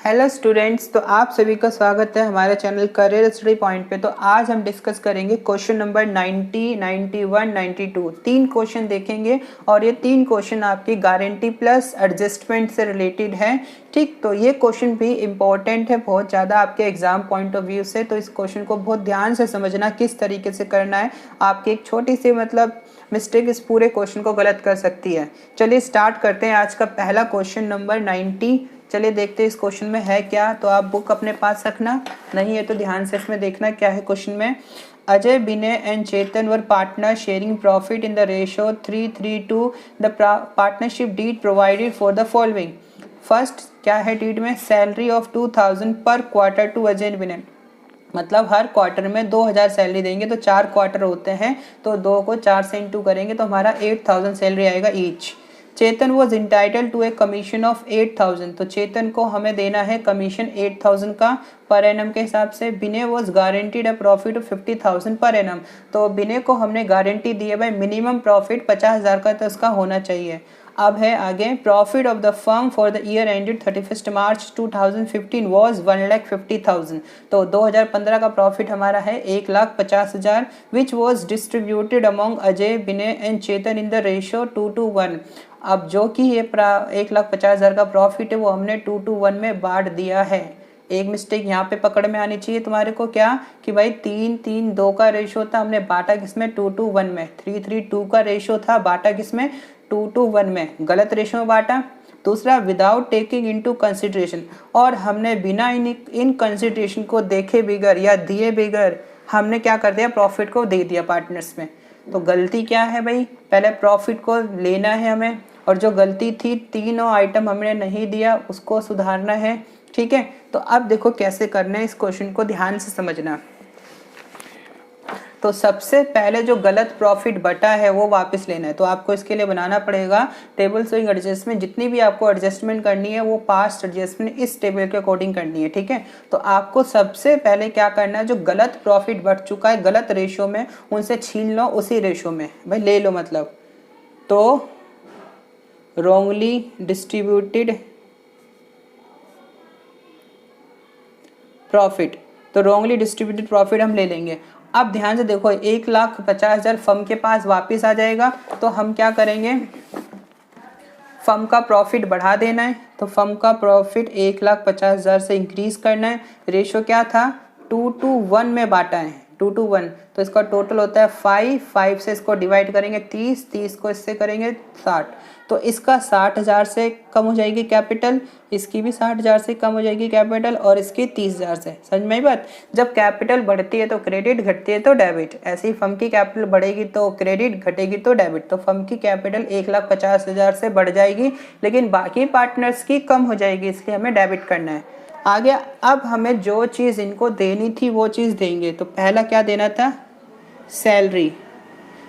Hello students, तो आप सभी का स्वागत है हमारे चैनल करियर स्टडी पॉइंट पे। तो आज हम डिस्कस करेंगे क्वेश्चन नंबर 90, 91, 92। तीन क्वेश्चन देखेंगे और ये तीन क्वेश्चन आपकी गारंटी प्लस एडजस्टमेंट से रिलेटेड है। ठीक, तो ये क्वेश्चन भी इम्पोर्टेंट है बहुत ज़्यादा आपके एग्जाम पॉइंट ऑफ व्यू से। तो इस क्वेश्चन को बहुत ध्यान से समझना किस तरीके से करना है। आपकी एक छोटी सी मिस्टेक इस पूरे क्वेश्चन को गलत कर सकती है। चलिए स्टार्ट करते हैं आज का पहला क्वेश्चन नंबर 90। चलिए देखते हैं इस क्वेश्चन में है क्या। तो आप बुक अपने पास रखना, नहीं है तो ध्यान से इसमें देखना क्या है क्वेश्चन में। Ajay, Vinay and Chetan were partner sharing profit in the ratio 3:3 the partnership deed provided for the following. First क्या है डीड में, salary of 2000 per quarter to Ajay and Vinay. मतलब हर क्वार्टर में 2000 सैलरी देंगे, तो 4 क्वार्टर होते हैं तो 2 को 4 से इंटू करेंगे तो हमारा 8000 सैलरी आएगा each. Chetan was entitled to a commission of 8000, तो चेतन को हमें देना है कमीशन 8000 का पर एनम के हिसाब से। Vinay was guaranteed a profit of 50000 per annum, तो विनय को हमने गारंटी दी है भाई मिनिमम प्रॉफिट 50000 का तो उसका होना चाहिए। अब है आगे, profit of the firm for the year ended 31 March 2015 was 1,50,000, तो 2015 का प्रॉफिट हमारा है 1,50,000 which was distributed among Ajay, Vinay and Chetan in the ratio 2:1। अब जो कि ये 1,50,000 का प्रॉफिट है वो हमने 2:1 में बांट दिया है। एक मिस्टेक यहाँ पे पकड़ में आनी चाहिए तुम्हारे को, क्या कि भाई 3:3:2 का रेशियो था, हमने बांटा किसमें 2:1 में। 3:3:2 का रेशियो था, बांटा किसमें 2:1 में, गलत रेशियो में बांटा। दूसरा, विदाउट टेकिंग इनटू कंसिडरेशन, और हमने बिना इन कंसिडरेशन को देखे बिगर या दिए बिगर हमने क्या कर दिया, प्रॉफिट को दे दिया पार्टनर्स में। तो गलती क्या है भाई, पहले प्रॉफिट को लेना है हमें, और जो गलती थी तीनों आइटम हमने नहीं दिया उसको सुधारना है। ठीक है, तो अब देखो कैसे करना है, इस क्वेश्चन को ध्यान से समझना। तो सबसे पहले जो गलत प्रॉफिट बटा है वो वापस लेना है। तो आपको इसके लिए बनाना पड़ेगा टेबल स्विंग एडजस्टमेंट। जितनी भी आपको एडजस्टमेंट करनी है वो पास्ट एडजस्टमेंट इस टेबल के अकॉर्डिंग करनी है। ठीक है, तो आपको सबसे पहले क्या करना है, जो गलत प्रॉफिट बढ़ चुका है गलत रेशियो में उनसे छीन लो, उसी रेशियो में भाई ले लो। मतलब तो रॉन्गली डिस्ट्रीब्यूटेड प्रॉफिट, तो रॉन्गली डिस्ट्रीब्यूटेड प्रॉफिट हम ले लेंगे। अब ध्यान से देखो, 1,50,000 फर्म के पास वापस आ जाएगा, तो हम क्या करेंगे, फर्म का प्रॉफिट बढ़ा देना है। तो फर्म का प्रॉफिट 1,50,000 से इंक्रीज करना है। रेशियो क्या था, 2:1 में बांटा है, 2:1, तो इसका टोटल होता है 5 से इसको डिवाइड करेंगे 30 को इससे करेंगे 60, तो इसका 60,000 से कम हो जाएगी कैपिटल, इसकी भी 60,000 से कम हो जाएगी कैपिटल, और इसकी 30,000 से। समझ में आई बात। जब कैपिटल बढ़ती है तो क्रेडिट, घटती है तो डेबिट। ऐसे ही फर्म की कैपिटल बढ़ेगी तो क्रेडिट, घटेगी तो डेबिट। तो फर्म की कैपिटल 1,50,000 से बढ़ जाएगी, लेकिन बाकी पार्टनर्स की कम हो जाएगी, इसलिए हमें डेबिट करना है। आगे अब हमें जो चीज़ इनको देनी थी वो चीज़ देंगे। तो पहला क्या देना था, सैलरी।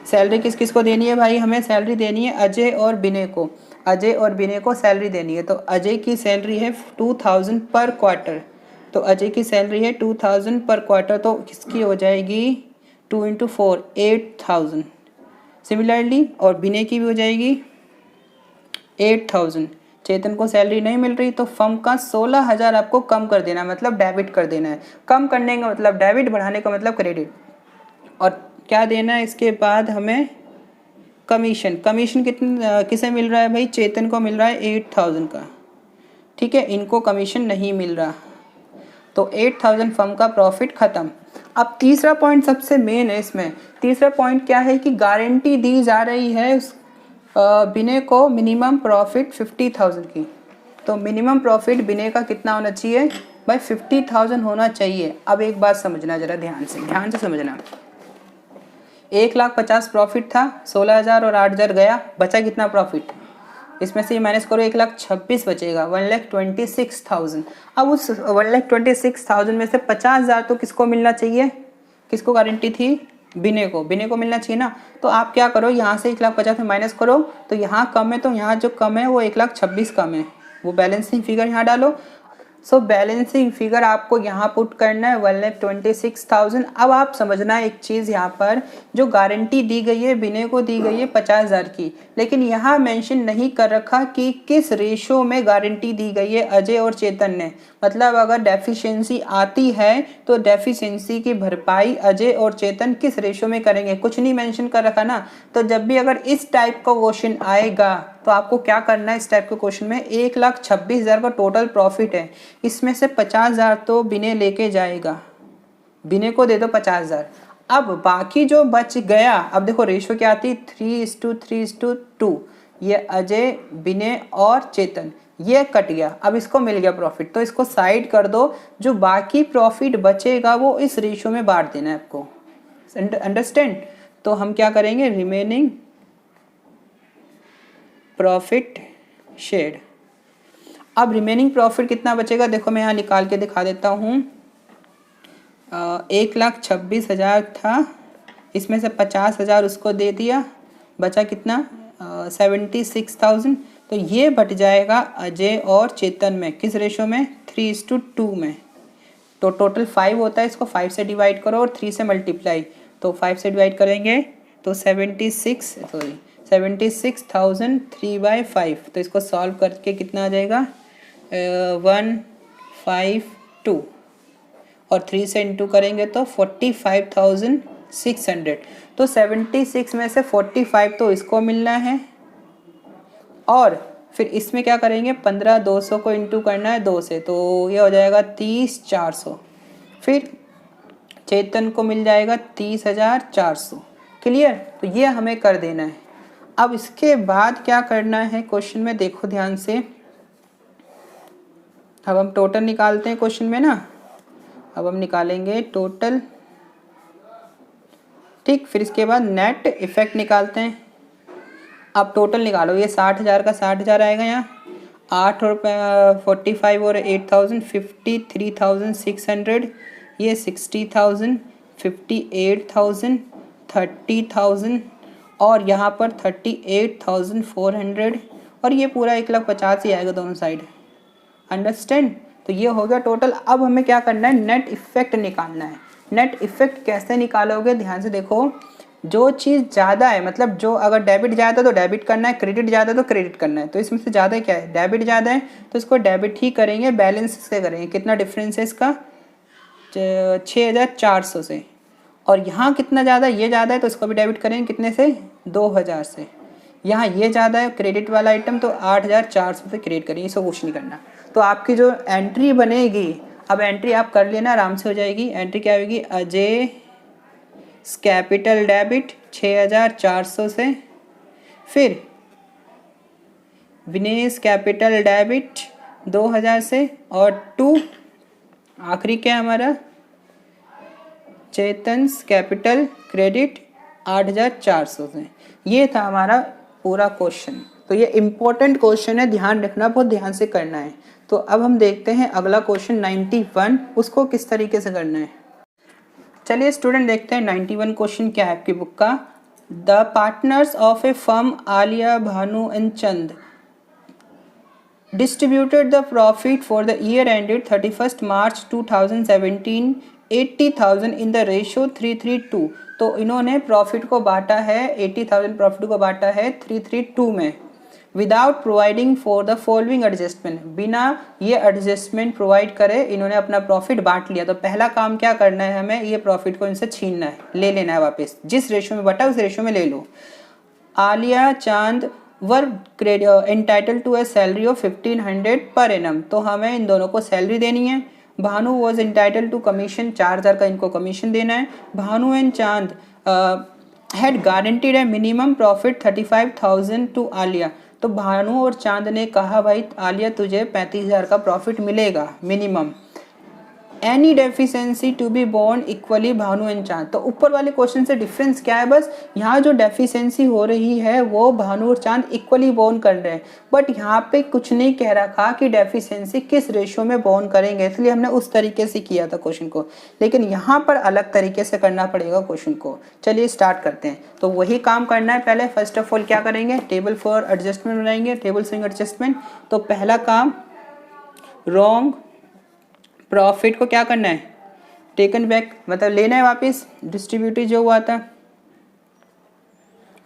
सैलरी किस किस को देनी है भाई, हमें सैलरी देनी है अजय और विनय को। अजय और विनय को सैलरी देनी है। तो अजय की सैलरी है 2000 पर क्वार्टर, तो अजय की सैलरी है 2000 पर क्वार्टर, तो किसकी हो जाएगी 2 × 4 8000। सिमिलरली और विनय की भी हो जाएगी 8000। चेतन को सैलरी नहीं मिल रही तो फर्म का 16,000 आपको कम कर देना, मतलब डेबिट कर देना है। कम करने का मतलब डेबिट, बढ़ाने का मतलब क्रेडिट। और क्या देना है इसके बाद हमें, कमीशन। कमीशन किसे मिल रहा है भाई, चेतन को मिल रहा है 8000 का। ठीक है, इनको कमीशन नहीं मिल रहा, तो 8000 फर्म का प्रॉफिट खत्म। अब तीसरा पॉइंट सबसे मेन है इसमें। तीसरा पॉइंट क्या है कि गारंटी दी जा रही है विनय को मिनिमम प्रॉफिट 50,000 की। तो मिनिमम प्रॉफिट विनय का कितना होना चाहिए भाई, 50,000 होना चाहिए। अब एक बात समझना जरा ध्यान से समझना। 1,50,000 प्रॉफिट था, 16,000 और 8,000 गया, बचा कितना प्रॉफिट, इसमें से माइनस करो 1,26,000 बचेगा, 1,26,000। अब उस 1,26,000 में से 50,000 तो किसको मिलना चाहिए, किसको गारंटी थी, विनय को मिलना चाहिए ना। तो आप क्या करो, यहाँ से 1,50,000 में माइनस करो, तो यहाँ कम है, तो यहाँ जो कम है वो 1,26,000 कम है, वो बैलेंसिंग फिगर यहाँ डालो। सो बैलेंसिंग फिगर आपको यहाँ पुट करना है 1,26,000। अब आप समझना एक चीज़, यहाँ पर जो गारंटी दी गई है विनय को दी गई है 50,000 की, लेकिन यहाँ मेंशन नहीं कर रखा कि किस रेशो में गारंटी दी गई है अजय और चेतन ने। मतलब अगर डेफिशिएंसी आती है तो डेफिशिएंसी की भरपाई अजय और चेतन किस रेशो में करेंगे, कुछ नहीं मेंशन कर रखा ना। तो जब भी अगर इस टाइप का क्वेश्चन आएगा तो आपको क्या करना है, इस टाइप के क्वेश्चन में 1,26,000 का टोटल प्रॉफिट है, इसमें से 50,000 तो विनय लेके जाएगा, विनय को दे दो 50,000। अब बाकी जो बच गया, अब देखो रेशो क्या आती, 3:3:2, ये अजय विनय और चेतन, ये कट गया, अब इसको मिल गया प्रॉफिट, तो इसको साइड कर दो। जो बाकी प्रॉफिट बचेगा वो इस रेशो में बांट देना है आपको, अंडरस्टैंड। तो हम क्या करेंगे, रिमेनिंग प्रॉफिट शेड। अब रिमेनिंग प्रॉफिट कितना बचेगा, देखो मैं यहाँ निकाल के दिखा देता हूँ। 1,26,000 था, इसमें से 50,000 उसको दे दिया, बचा कितना 76,000। तो ये बट जाएगा अजय और चेतन में, किस रेशो में, 3:2 में। तो टोटल 5 होता है, इसको 5 से डिवाइड करो और 3 से मल्टीप्लाई, तो 5 से डिवाइड करेंगे तो 76,000 3/5। तो इसको सॉल्व करके कितना आ जाएगा 152, और 3 से इंटू करेंगे तो 45,600। तो 76 में से 45 तो इसको मिलना है, और फिर इसमें क्या करेंगे 15,200 को इंटू करना है 2 से, तो ये हो जाएगा 30,400। फिर चेतन को मिल जाएगा 30,400। क्लियर, तो ये हमें कर देना है। अब इसके बाद क्या करना है क्वेश्चन में, देखो ध्यान से। अब हम टोटल निकालते हैं क्वेश्चन में ना, अब हम निकालेंगे टोटल, ठीक। फिर इसके बाद नेट इफेक्ट निकालते हैं। अब टोटल निकालो, ये 60,000 का 60,000 आएगा, यहाँ 8 और 45 और 8,000 53,600, ये 60,000 58,000 30,000, और यहाँ पर 38,400, और ये पूरा 1,50,000 ही आएगा दोनों साइड, अंडरस्टैंड। तो ये हो गया टोटल। अब हमें क्या करना है, नेट इफेक्ट निकालना है। नेट इफेक्ट कैसे निकालोगे, ध्यान से देखो। जो चीज़ ज़्यादा है, मतलब जो अगर डेबिट ज़्यादा है तो डेबिट करना है, क्रेडिट ज़्यादा है तो क्रेडिट करना है। तो इसमें से ज़्यादा क्या है, डेबिट ज़्यादा है, तो इसको डेबिट ही करेंगे, बैलेंस से करेंगे। कितना डिफरेंस है इसका 6,400 से, और यहाँ कितना ज़्यादा, ये ज़्यादा है तो इसको भी डेबिट करेंगे, कितने से 2,000 से। यहाँ ये ज़्यादा है क्रेडिट वाला आइटम, तो 8,400 से क्रेडिट करेंगे, इसको कुछ नहीं करना। तो आपकी जो एंट्री बनेगी, अब एंट्री आप कर लेना, आराम से हो जाएगी। एंट्री क्या होगी, अजय कैपिटल डेबिट 6,400 से, फिर विनेश कैपिटल डेबिट 2,000 से, और 2 आखिरी क्या हमारा चेतन्स कैपिटल क्रेडिट 8,400 से। ये था हमारा पूरा क्वेश्चन। तो ये इम्पोर्टेंट क्वेश्चन है, ध्यान रखना, बहुत ध्यान से करना है। तो अब हम देखते हैं अगला क्वेश्चन 91, उसको किस तरीके से करना है। चलिए स्टूडेंट देखते हैं 91 क्वेश्चन क्या है आपकी बुक का। The partners of A firm Alia, Bhanu and Chand distributed the profit for the year ended 31st March 2017 80,000 in the ratio 3:3:2। तो इन्होंने प्रॉफिट को बांटा है, 80,000 प्रॉफिट को बांटा है 3:3:2 में, without providing for the following adjustment. बिना ये एडजस्टमेंट प्रोवाइड करे इन्होंने अपना प्रॉफिट बांट लिया। तो पहला काम क्या करना है, हमें ये प्रॉफिट को इनसे छीनना है, ले लेना है वापस, जिस रेशो में बटा उस रेशो में ले लो। Alia Chand were entitled to a salary of 1,500 per annum, तो हमें इन दोनों को सैलरी देनी है। Bhanu was entitled to commission, 4,000 का इनको कमीशन देना है। Bhanu and Chand had guaranteed a minimum profit 35,000 to Aaliya. तो भानु और चांद ने कहा भाई आलिया तुझे 35,000 का प्रॉफिट मिलेगा minimum. Any deficiency to be borne equally Bhanu and Chand. तो ऊपर वाले क्वेश्चन से डिफरेंस क्या है, बस यहाँ जो डेफिशिएंसी हो रही है वो भानु और चांद इक्वली बोर्न कर रहे हैं, बट यहाँ पे कुछ नहीं कह रखा कि डेफिशिएंसी किस रेशियो में बोर्न करेंगे, इसलिए हमने उस तरीके से किया था क्वेश्चन को। लेकिन यहाँ पर अलग तरीके से करना पड़ेगा क्वेश्चन को। चलिए स्टार्ट करते हैं। तो वही काम करना है। पहले फर्स्ट ऑफ ऑल क्या करेंगे, टेबल फॉर एडजस्टमेंट बनाएंगे, टेबल स्विंग एडजस्टमेंट। तो पहला काम रॉन्ग प्रॉफिट को क्या करना है, टेकन बैक, मतलब लेना है वापस, डिस्ट्रीब्यूटिव जो हुआ था,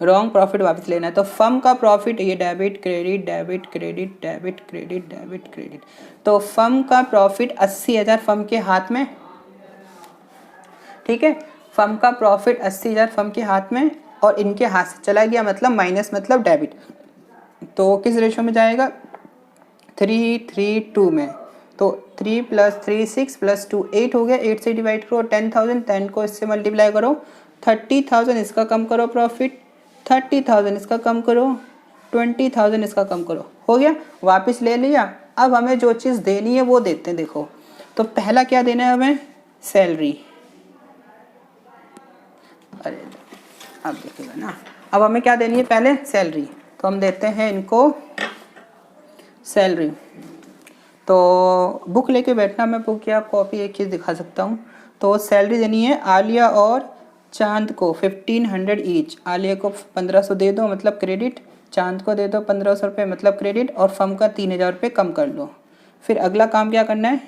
रॉन्ग प्रॉफिट वापस लेना है। तो फर्म का प्रॉफिट, ये debit credit debit credit debit credit debit credit, तो फर्म का प्रॉफिट 80,000 फर्म के हाथ में, ठीक है, फर्म का प्रॉफिट 80,000 फर्म के हाथ में और इनके हाथ से चला गया, मतलब माइनस मतलब डेबिट। तो किस रेशो में जाएगा, 3:3:2 में। तो 3 + 3 6 + 2 8 हो गया, 8 से डिवाइड करो 10,000, 10 को इससे मल्टीप्लाई करो 30,000, इसका कम करो प्रॉफिट, 30,000 इसका कम करो, 20,000 इसका कम करो, हो गया, वापस ले लिया। अब हमें जो चीज़ देनी है वो देते हैं। देखो तो पहला क्या देना है हमें, सैलरी, अरे अब देखिएगा ना, अब हमें क्या देनी है, पहले सैलरी, तो हम देते हैं इनको सैलरी। तो बुक लेके बैठना, मैं बुक या कॉपी एक चीज़ दिखा सकता हूँ। तो सैलरी देनी है आलिया और चांद को 1500 ईच, आलिया को 1500 दे दो मतलब क्रेडिट, चांद को दे दो 1500 रुपये मतलब क्रेडिट, और फर्म का 3000 रुपये कम कर दो। फिर अगला काम क्या करना है,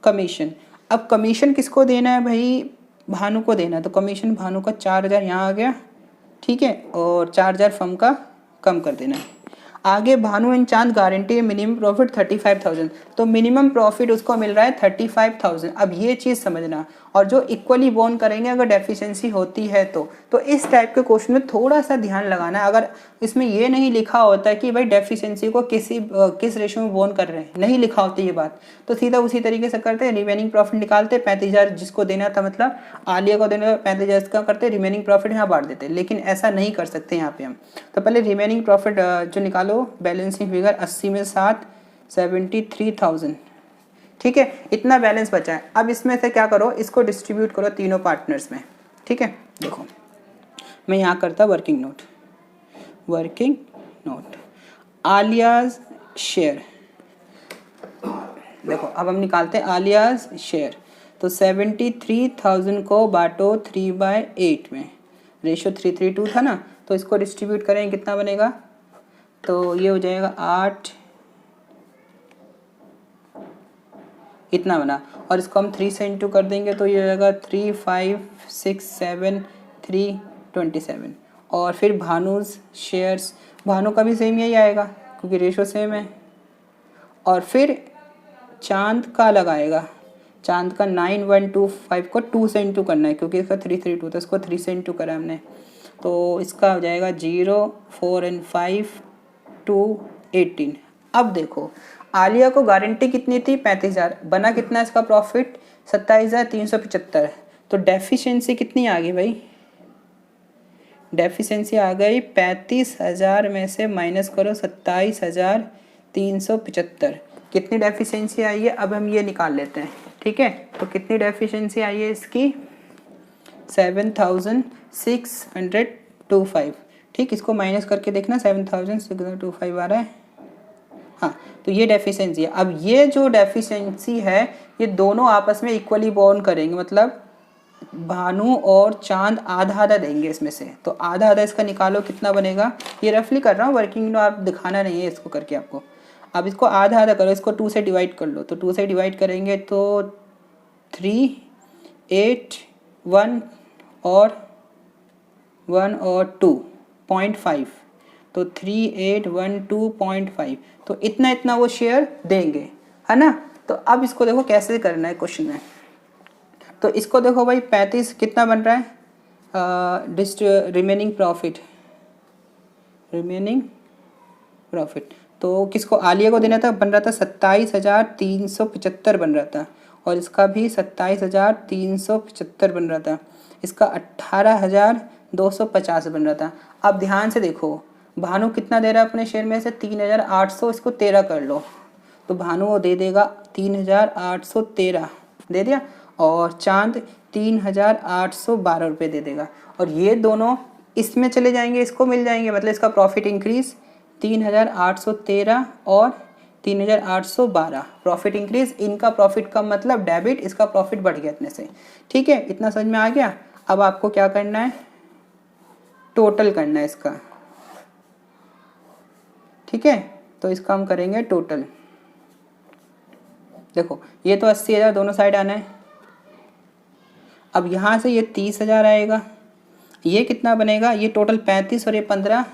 कमीशन। अब कमीशन किसको देना है भाई, भानु को देना है, तो कमीशन भानु का 4000 यहाँ आ गया, ठीक है, और 4000 फर्म का कम कर देना है। आगे भानु एंड चांद गारंटी मिनिमम प्रॉफिट 35,000, तो मिनिमम प्रॉफिट उसको मिल रहा है 35,000। अब ये चीज़ समझना, और जो इक्वली बोन करेंगे अगर डेफिशिएंसी होती है तो इस टाइप के क्वेश्चन में थोड़ा सा ध्यान लगाना है। अगर इसमें ये नहीं लिखा होता है कि भाई डेफिशिएंसी को किस रेशो में बोन कर रहे हैं, नहीं लिखा होता ये बात, तो सीधा उसी तरीके से करते हैं, रिमेनिंग प्रॉफिट निकालते, 35,000 जिसको देना था, मतलब आलिया को देना था 35,000 इसका करते, रिमेनिंग प्रॉफिट यहाँ बांट देते, लेकिन ऐसा नहीं कर सकते यहाँ पे हम। तो पहले रिमेनिंग प्रॉफिट जो निकालो, बैलेंसिंग फिगर 80 में 7 73,000, ठीक है, इतना बैलेंस बचा है। अब इसमें से क्या करो, इसको डिस्ट्रीब्यूट करो तीनों पार्टनर्स में, ठीक है। देखो मैं यहाँ करता वर्किंग नोट, आलियाज शेयर, देखो अब हम निकालते हैं आलियाज शेयर। तो 73,000 को बांटो 3/8 में, रेशो 3:3:2 था ना, तो इसको डिस्ट्रीब्यूट करें कितना बनेगा, तो ये हो जाएगा 8, इतना बना, और इसको हम 3 से इंटू कर देंगे तो ये हो जाएगा 3 5 6 7 3 27। और फिर भानुज शेयर्स, भानु का भी सेम यही आएगा क्योंकि रेशो सेम है। और फिर चांद का लगाएगा, चांद का 9125 को 2 से इंटू करना है क्योंकि इसका 3:3:2 था, इसको 3 से इंटू करा हमने, तो इसका हो जाएगा 0 4 और 5 2 18। अब देखो आलिया को गारंटी कितनी थी, 35,000, बना कितना इसका प्रॉफिट 27,375। तो डेफिशिएंसी कितनी आ गई भाई, डेफिशिएंसी आ गई 35,000 में से माइनस करो 27,375, कितनी डेफिशिएंसी आई है, अब हम ये निकाल लेते हैं, ठीक है। तो कितनी डेफिशिएंसी आई है इसकी, 7,625, ठीक, इसको माइनस करके देखना 7,625 आ रहा है, हाँ, तो ये डेफिशिएंसी है। अब ये जो डेफिशिएंसी है ये दोनों आपस में इक्वली बॉन्ड करेंगे, मतलब भानु और चांद आधा आधा देंगे इसमें से, तो आधा आधा इसका निकालो कितना बनेगा, ये रफली कर रहा हूँ, वर्किंग नो आप दिखाना नहीं है इसको करके आपको। अब इसको आधा आधा करो, इसको 2 से डिवाइड कर लो, तो 2 से डिवाइड करेंगे तो 3 8 1 और 2.5, तो 3812.5, तो इतना इतना वो शेयर देंगे, है ना। तो अब इसको देखो कैसे करना है क्वेश्चन में, तो इसको देखो भाई 35 कितना बन रहा है, रिमेनिंग प्रॉफिट, तो किसको, आलिया को देना था, बन रहा था 27,375 बन रहा था, और इसका भी 27,375 बन रहा था, इसका 18,250 बन रहा था। अब ध्यान से देखो भानु कितना दे रहा है अपने शेयर में से, 3,800, इसको 13 कर लो, तो भानु वो दे देगा 3,813 दे दिया, और चांद 3,812 रुपये दे देगा, और ये दोनों इसमें चले जाएंगे, इसको मिल जाएंगे, मतलब इसका प्रॉफिट इंक्रीज 3,813 और 3,812 प्रॉफिट इंक्रीज, इनका प्रॉफिट कम मतलब डेबिट, इसका प्रॉफिट बढ़ गया इतने से, ठीक है, इतना समझ में आ गया। अब आपको क्या करना है, टोटल करना है इसका, ठीक है, तो इसका हम करेंगे टोटल, देखो ये तो 80,000 दोनों साइड आना है। अब यहाँ से ये 30,000 आएगा, ये कितना बनेगा, ये टोटल 35 और ये 15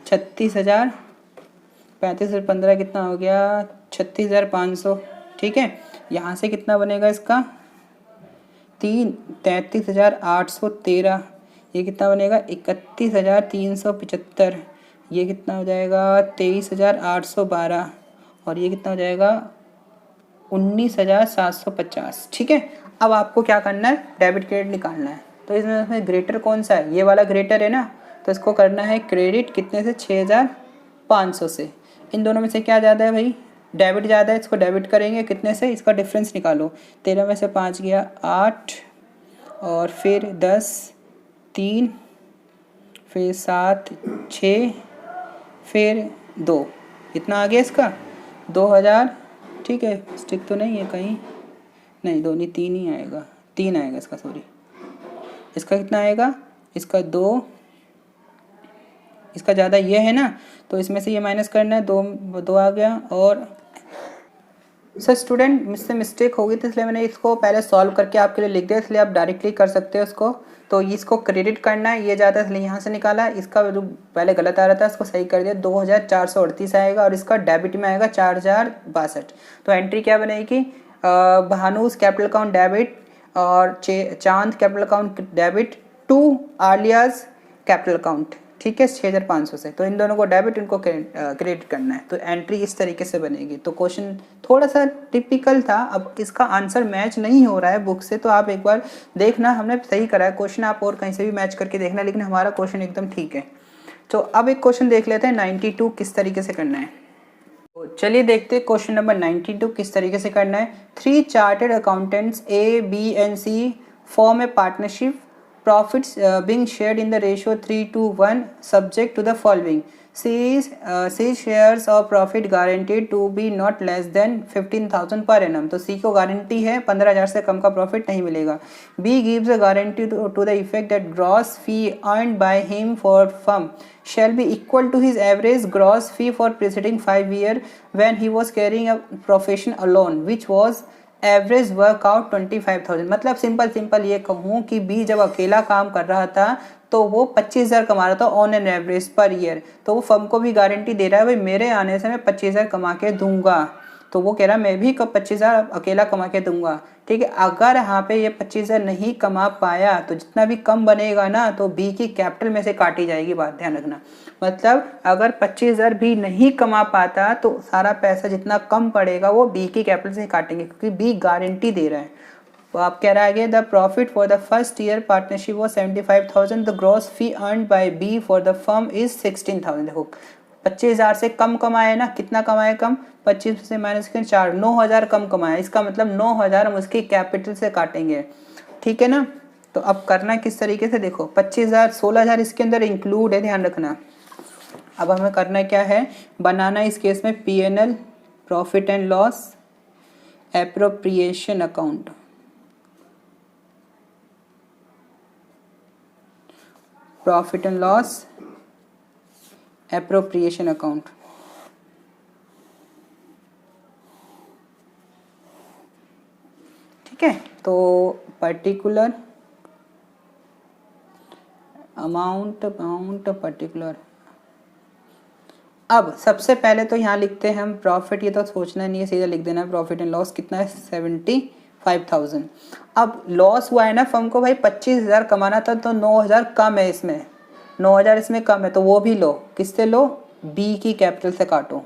36,000, 35 और 15 कितना हो गया 36,500। ठीक है, यहाँ से कितना बनेगा इसका 33,813, ये कितना बनेगा 31,375, ये कितना हो जाएगा 23,812 और ये कितना हो जाएगा 19,750। ठीक है, अब आपको क्या करना है, डेबिट क्रेडिट निकालना है। तो इसमें ग्रेटर कौन सा है, ये वाला ग्रेटर है ना, तो इसको करना है क्रेडिट कितने से 6,500 से। इन दोनों में से क्या ज़्यादा है भाई, डेबिट ज़्यादा है, इसको डेबिट करेंगे कितने से, इसका डिफरेंस निकालो। 13 में से 5 गया 8 और फिर 10 3 फिर 7 6 फिर 2, इतना आ गया इसका 2,000। ठीक है, स्टिक तो नहीं है कहीं, नहीं 2 नहीं 3 ही आएगा, 3 आएगा इसका, सॉरी इसका कितना आएगा, इसका 2, इसका ज़्यादा ये है ना, तो इसमें से ये माइनस करना है, 2 आ गया। और सर स्टूडेंट मुझसे मिस्टेक हो गई थी, इसलिए मैंने इसको पहले सॉल्व करके आपके लिए लिख दिया, इसलिए आप डायरेक्टली कर सकते हो इसको। तो इसको क्रेडिट करना है, ये ज़्यादा इसलिए यहाँ से निकाला, इसका जो पहले गलत आ रहा था इसको सही कर दिया, 2,438 आएगा और इसका डेबिट में आएगा 4,062। तो एंट्री क्या बनेगी, भानुस कैपिटल अकाउंट डेबिट और Chand capital account debit to Alia's capital account. ठीक है, 6,500 से, तो इन दोनों को डेबिट, इनको क्रेडिट करना है। तो एंट्री इस तरीके से बनेगी। तो क्वेश्चन थोड़ा सा टिपिकल था, अब इसका आंसर मैच नहीं हो रहा है बुक से, तो आप एक बार देखना, हमने सही करा है क्वेश्चन, आप और कहीं से भी मैच करके देखना, लेकिन हमारा क्वेश्चन एकदम ठीक है। तो अब एक क्वेश्चन देख लेते हैं 92 किस तरीके से करना है। तो चलिए देखते हैं क्वेश्चन नंबर 92 किस तरीके से करना है। 3 chartered accountants A, B and C form a partnership, profits being shared in the ratio 3:1 subject to the following. C's shares of profit guaranteed to be not less than 15,000 per annum. तो C को guarantee है 15,000 से कम का profit नहीं मिलेगा। B gives a guarantee to the effect that gross fee earned by him for firm shall be equal to his average gross fee for preceding 5 years when he was carrying a profession alone, which was average workout 25,000। मतलब simple ये कहूँ कि B जब अकेला काम कर रहा था तो वो 25,000 कमा रहा था on an average per year, तो वो फर्म को भी गारंटी दे रहा है भाई मेरे आने से मैं 25,000 कमा के दूंगा। तो वो कह रहा है मैं भी 25,000 अकेला कमा के दूंगा। ठीक है, अगर यहाँ पे ये 25,000 नहीं कमा पाया तो जितना भी कम बनेगा ना, तो बी की कैपिटल में से काटी जाएगी, बात ध्यान रखना। मतलब अगर 25,000 भी नहीं कमा पाता तो सारा पैसा जितना कम पड़ेगा वो बी की कैपिटल से काटेंगे, क्योंकि बी गारंटी दे रहा है। तो आप कह रहा है the profit for the first year partnership was 75,000, the gross fee earned by B for the firm is 16,000। देखो 25,000 से कम कमाए ना, कितना कमाए कम, 25 से माइनस कर 4, 9,000 कम कमाया, इसका मतलब 9,000 हम उसकी कैपिटल से काटेंगे। ठीक है ना, तो अब करना किस तरीके से, देखो 25,000 16,000 इसके अंदर इंक्लूड है, ध्यान रखना। अब हमें करना क्या है, बनाना इस केस में P&L profit and loss appropriation account. Profit and loss appropriation account. ठीक है, तो पर्टिकुलर अमाउंट पर्टिकुलर। अब सबसे पहले तो यहाँ लिखते हैं हम प्रॉफिट, ये तो सोचना नहीं है, सीधा लिख देना है प्रॉफिट एंड लॉस कितना है 75,000। अब लॉस हुआ है ना फर्म को भाई 25,000 कमाना था, तो 9,000 कम है इसमें, 9,000 इसमें कम है, तो वो भी लो, किससे लो, बी की कैपिटल से काटो।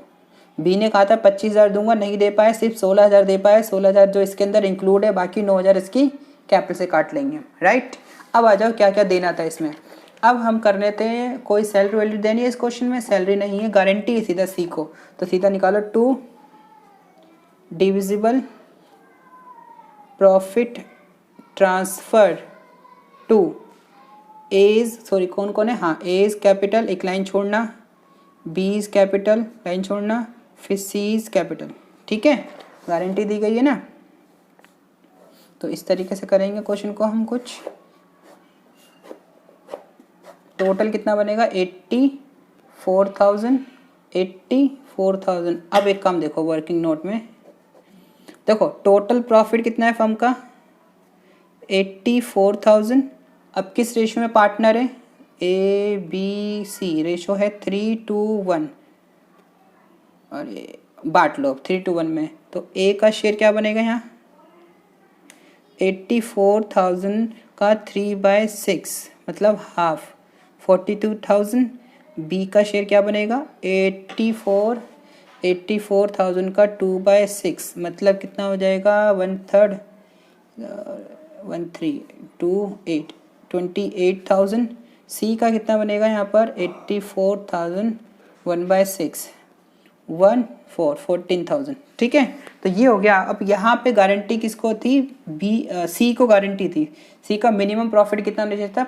बी ने कहा था 25,000 दूंगा, नहीं दे पाए, सिर्फ 16,000 दे पाए, 16,000 जो इसके अंदर इंक्लूड है, बाकी 9,000 इसकी कैपिटल से काट लेंगे। राइट, अब आ जाओ क्या क्या देना था इसमें। अब हम कर लेते हैं, कोई सैलरी वैल्यू देनी है इस क्वेश्चन में, सैलरी नहीं है, गारंटी है सीधा सी को, तो सीधा निकालो 2 divisible profit transfer to H, sorry कौन कौन है, हाँ एज कैपिटल, एक लाइन छोड़ना, बीज कैपिटल लाइन छोड़ना, फिर सीज कैपिटल। ठीक है, गारंटी दी गई है ना, तो इस तरीके से करेंगे क्वेश्चन को हम। कुछ टोटल कितना बनेगा 84,000। अब एक काम देखो वर्किंग नोट में, देखो टोटल प्रॉफिट कितना है फर्म का 84,000। अब किस रेशो में पार्टनर है, ABC रेशो है 3:1। और ये बांट लो 3:1 में, तो ए का शेयर क्या बनेगा यहाँ 84,000 का 3/6 मतलब हाफ 42,000। बी का शेयर क्या बनेगा 84,000 का 2/6 मतलब कितना हो जाएगा 1/3 28,000। सी का कितना बनेगा यहाँ पर 84,000 1/6 14,000। ठीक है, तो ये हो गया। अब यहाँ पे गारंटी किसको थी, सी को गारंटी थी। सी का मिनिमम प्रॉफिट कितना होना चाहिए था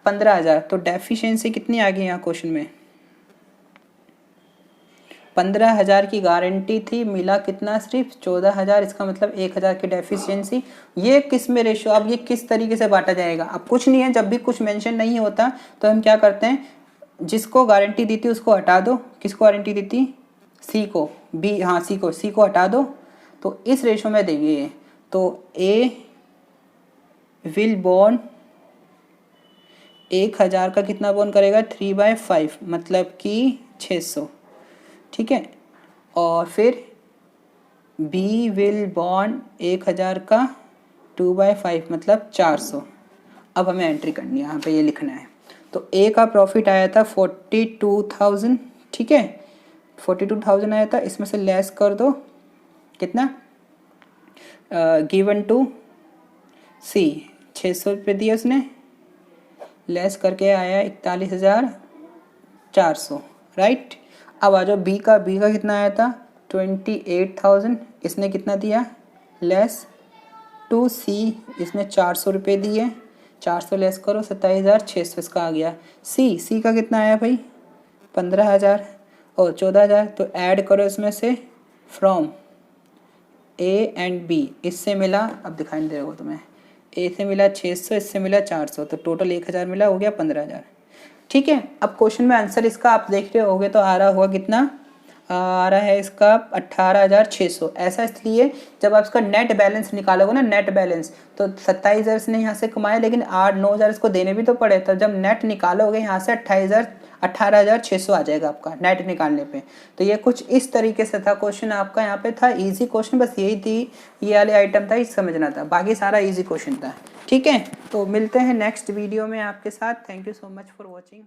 15,000। तो डेफिशिएंसी कितनी आ गई यहाँ क्वेश्चन में 15,000 की गारंटी थी, मिला कितना सिर्फ 14,000। इसका मतलब 1,000 की डेफिशिएंसी। ये किस में रेशो, अब ये किस तरीके से बांटा जाएगा, अब कुछ नहीं है, जब भी कुछ मेंशन नहीं होता तो हम क्या करते हैं, जिसको गारंटी दी थी उसको हटा दो। किसको गारंटी दी थी, सी को, बी हाँ सी को हटा दो, तो इस रेशो में देंगे ये। तो ए विल बॉन्ड 1,000 का कितना बॉन्ड करेगा 3/5 मतलब कि 600। ठीक है, और फिर बी विल बॉन्ड 1,000 का 2/5 मतलब 400। अब हमें एंट्री करनी है, यहाँ पे ये लिखना है। तो ए का प्रॉफिट आया था 42,000। ठीक है, 42,000 आया था, इसमें से लेस कर दो कितना गिवन टू सी 600 रुपये दिए उसने, लेस करके आया 41,400। राइट, अब आ जाओ बी का कितना आया था 28,000। इसने कितना दिया लेस टू सी, इसने 400 रुपये दिए, 400 लेस करो 27,600 इसका आ गया। सी का कितना आया भाई 15,000 और 14,000। तो ऐड करो इसमें से फ्रॉम ए एंड बी, इससे मिला, अब दिखाई नहीं दे रहा तुम्हें, ए से मिला 600, इससे मिला 400, तो टोटल 1,000 मिला, हो गया 15,000। ठीक है, अब क्वेश्चन में आंसर इसका आप देख रहे होगे तो आ रहा होगा कितना, आ रहा है इसका 18,600। ऐसा इसलिए जब आप इसका नेट बैलेंस निकालोगे ना, नेट बैलेंस, तो 27,000 इसने यहाँ से कमाया, लेकिन 8-9,000 इसको देने भी तो पड़े। तब जब नेट निकालोगे यहाँ से 18,600 आ जाएगा आपका नेट निकालने पे। तो ये कुछ इस तरीके से था क्वेश्चन आपका, यहाँ पे था इजी क्वेश्चन, बस यही थी, ये वाले आइटम था, इस समझना था, बाकी सारा इजी क्वेश्चन था। ठीक है, तो मिलते हैं नेक्स्ट वीडियो में आपके साथ। Thank you so much for watching.